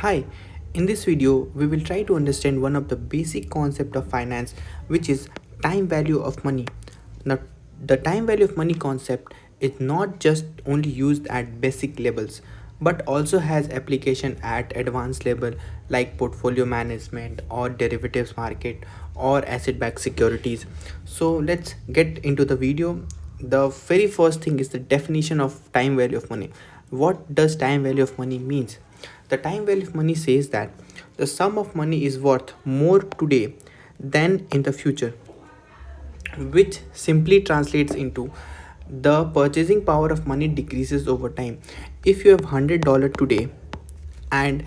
Hi, in this video, we will try to understand one of the basic concept of finance, which is time value of money. Now, the time value of money concept is not just only used at basic levels, but also has application at advanced level like portfolio management or derivatives market or asset-backed securities. So let's get into the video. The very first thing is the definition of time value of money. What does time value of money means? The time value of money says that the sum of money is worth more today than in the future, which simply translates into the purchasing power of money decreases over time. If you have $100 today and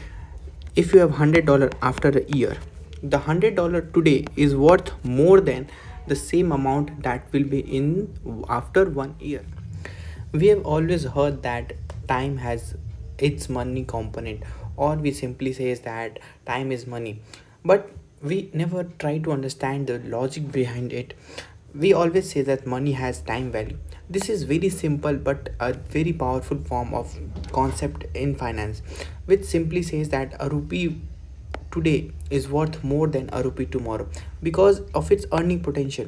if you have $100 after a year, the $100 today is worth more than the same amount that will be in after 1 year. We have always heard that time has its money component, or we simply says that time is money, but we never try to understand the logic behind it. We always say that money has time value. This is very simple but a very powerful form of concept in finance, which simply says that a rupee today is worth more than a rupee tomorrow because of its earning potential.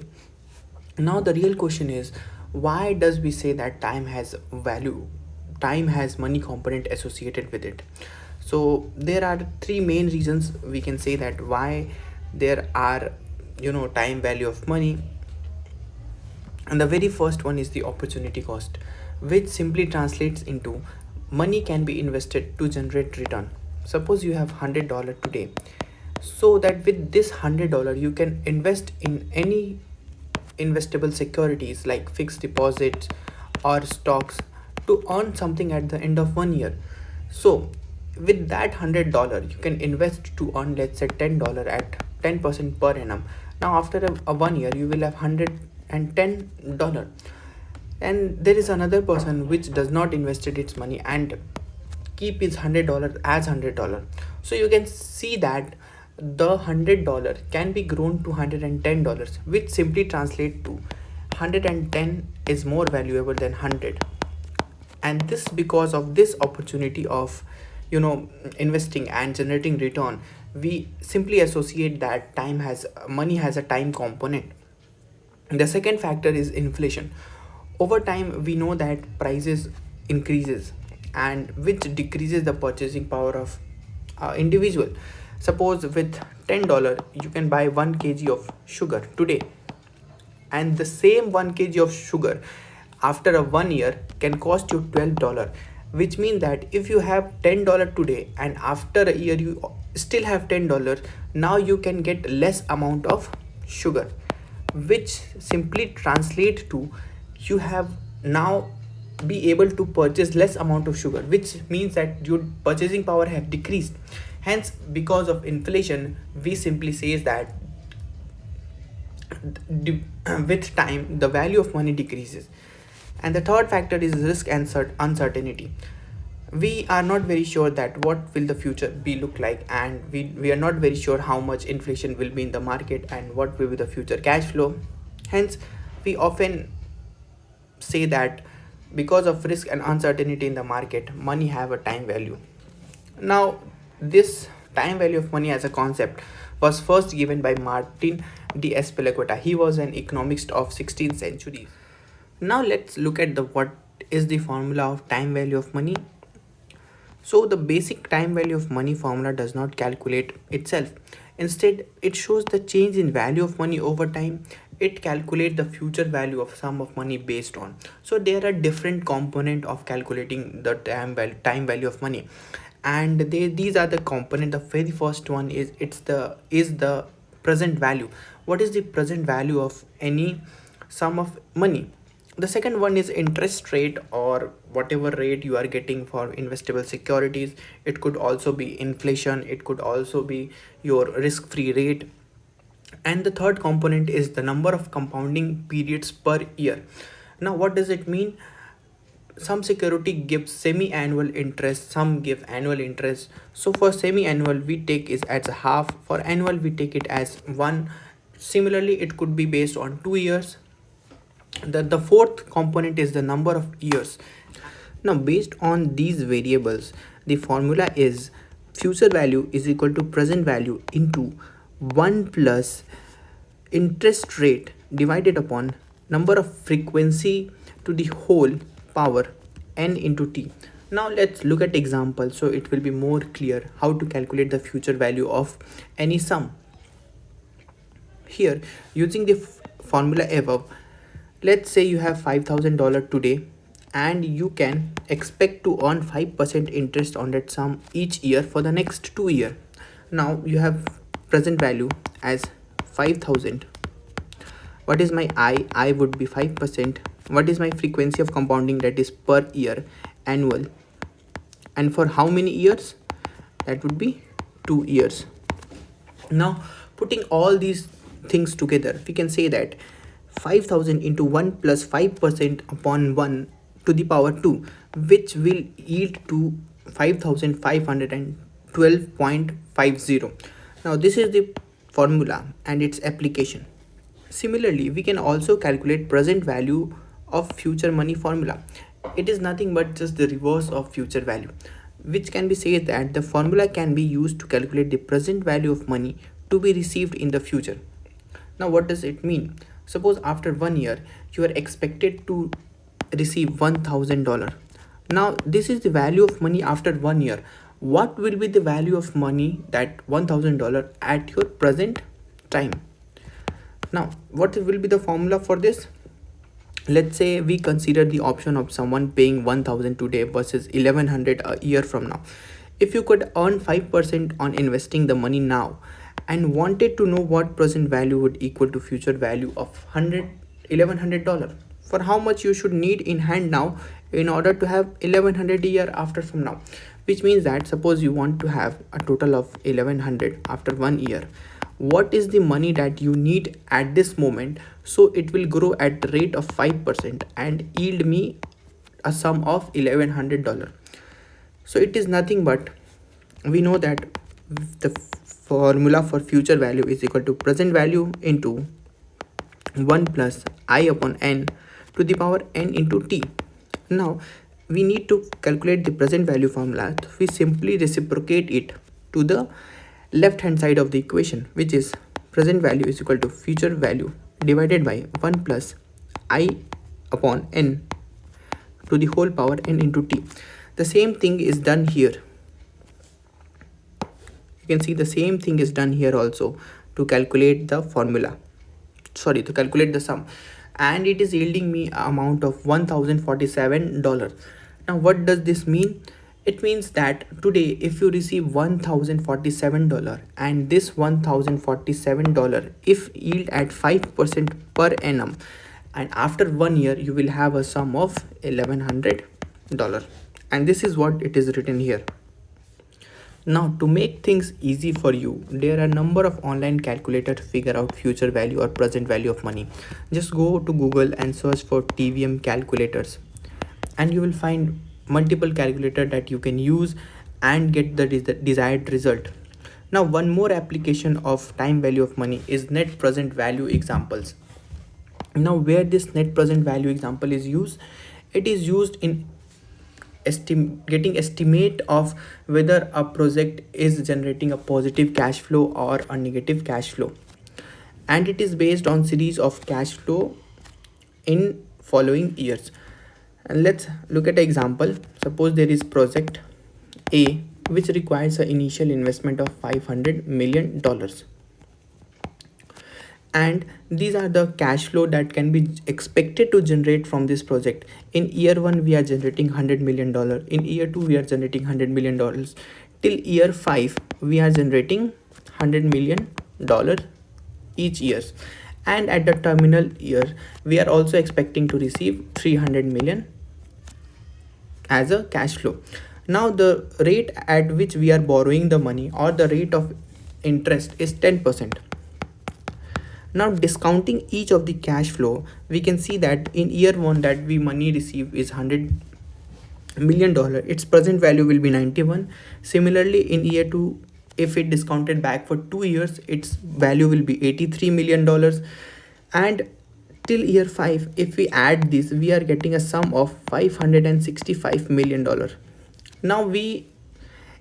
Now the real question is, why does we say that time has value, time has money component associated with it? So there are three main reasons we can say that why there are time value of money. And the very first one is the opportunity cost, which simply translates into money can be invested to generate return. Suppose you have $100 today, so that with this $100 you can invest in any investable securities like fixed deposits or stocks to earn something at the end of 1 year. So with that $100 you can invest to earn, let's say, $10 at 10% per annum. Now after a 1 year you will have $110. And there is another person which does not invested its money and keep his $100 as $100. So you can see that the $100 can be grown to $110, which simply translate to 110 is more valuable than 100. And this because of this opportunity of investing and generating return. We simply associate that time has money has a time component. The second factor is inflation. Over time we know that prices increases, and which decreases the purchasing power of individual. Suppose with $10 you can buy 1 kg of sugar today, and the same 1 kg of sugar after a 1 year can cost you $12, which means that if you have $10 today and after a year you still have $10, now you can get less amount of sugar, which simply translate to you have now be able to purchase less amount of sugar, which means that your purchasing power have decreased. Hence, because of inflation, we simply says that with time the value of money decreases. And the third factor is risk and uncertainty. We are not very sure that what will the future be look like, and we are not very sure how much inflation will be in the market and what will be the future cash flow. Hence we often say that because of risk and uncertainty in the market, money have a time value. Now this time value of money as a concept was first given by Martin de Espelacueta. He was an economist of 16th century. Now let's look at the what is the formula of time value of money. So the basic time value of money formula does not calculate itself. Instead, it shows the change in value of money over time. It calculates the future value of sum of money based on. So there are different component of calculating the time value of money, and these are the component. The very first one is the present value. What is the present value of any sum of money? The second one is interest rate, or whatever rate you are getting for investable securities. It could also be inflation, it could also be your risk free rate. And the third component is the number of compounding periods per year. Now what does it mean? Some security gives semi-annual interest, some give annual interest. So for semi-annual we take is as a half, for annual we take it as one. Similarly, it could be based on 2 years. The fourth component is the number of years. Now based on these variables, the formula is future value is equal to present value into 1 plus interest rate divided upon number of frequency to the whole power n into t. Now let's look at example so it will be more clear how to calculate the future value of any sum. Here, using the formula above, let's say you have $5,000 today and you can expect to earn 5% interest on that sum each year for the next 2 years. Now you have present value as 5,000. What is my I would be 5%. What is my frequency of compounding, that is per year, annual, and for how many years? That would be 2 years. Now putting all these things together, we can say that 5,000 into 1 plus 5% upon 1 to the power 2, which will yield to 5512.50. Now this is the formula and its application. Similarly, we can also calculate present value of future money formula. It is nothing but just the reverse of future value, which can be said that the formula can be used to calculate the present value of money to be received in the future. Now what does it mean? Suppose after 1 year you are expected to receive $1,000. Now this is the value of money after 1 year. What will be the value of money, that $1,000, at your present time? Now what will be the formula for this? Let's say we consider the option of someone paying 1,000 today versus 1,100 a year from now. If you could earn 5% on investing the money now and wanted to know what present value would equal to future value of $1,100, for how much you should need in hand now in order to have 1,100 a year after from now, which means that suppose you want to have a total of 1,100 after 1 year, what is the money that you need at this moment, so it will grow at the rate of 5% and yield me a sum of $1,100. So it is nothing but, we know that the formula for future value is equal to present value into 1 plus I upon n to the power n into t. Now we need to calculate the present value formula. We simply reciprocate it to the left hand side of the equation, which is present value is equal to future value divided by 1 plus I upon n to the whole power n into t. The same thing is done here. You can see the same thing is done here also to calculate the formula, to calculate the sum, and it is yielding me an amount of $1,047. Now what does this mean? It means that today if you receive $1,047 and this $1,047 if yield at 5% per annum, and after 1 year you will have a sum of $1,100, and this is what it is written here. Now to make things easy for you, there are a number of online calculators to figure out future value or present value of money. Just go to Google and search for TVM calculators and you will find multiple calculators that you can use and get the desired result. Now one more application of time value of money is net present value examples. Now where this net present value example is used, it is used in getting estimate of whether a project is generating a positive cash flow or a negative cash flow, and it is based on series of cash flow in following years. And let's look at an example. Suppose there is project A which requires an initial investment of $500 million, and these are the cash flow that can be expected to generate from this project. In year 1 we are generating $100 million, in year 2 we are generating $100 million, till year 5 we are generating $100 million each year, and at the terminal year we are also expecting to receive $300 million as a cash flow. Now the rate at which we are borrowing the money, or the rate of interest, is 10%. Now discounting each of the cash flow, we can see that in year 1 that we money receive is $100 million, its present value will be 91. Similarly in year 2, if it discounted back for 2 years, its value will be $83 million, and till year 5 if we add this, we are getting a sum of $565 million. Now we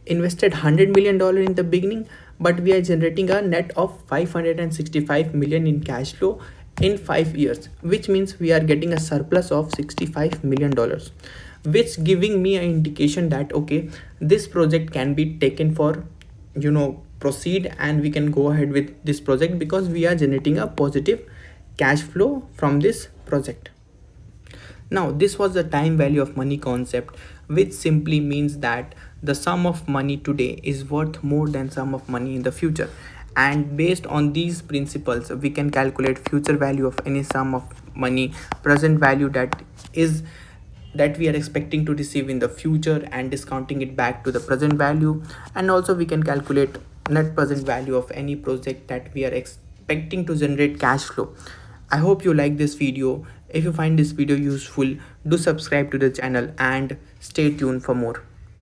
invested $100 million in the beginning, but we are generating a net of 565 million in cash flow in 5 years, which means we are getting a surplus of $65 million, which giving me an indication that okay, this project can be taken for, proceed, and we can go ahead with this project because we are generating a positive cash flow from this project. Now, this was the time value of money concept, which simply means that the sum of money today is worth more than sum of money in the future. And based on these principles, we can calculate future value of any sum of money, present value that we are expecting to receive in the future, and discounting it back to the present value. And also we can calculate net present value of any project that we are expecting to generate cash flow. I hope you like this video. If you find this video useful, do subscribe to the channel and stay tuned for more.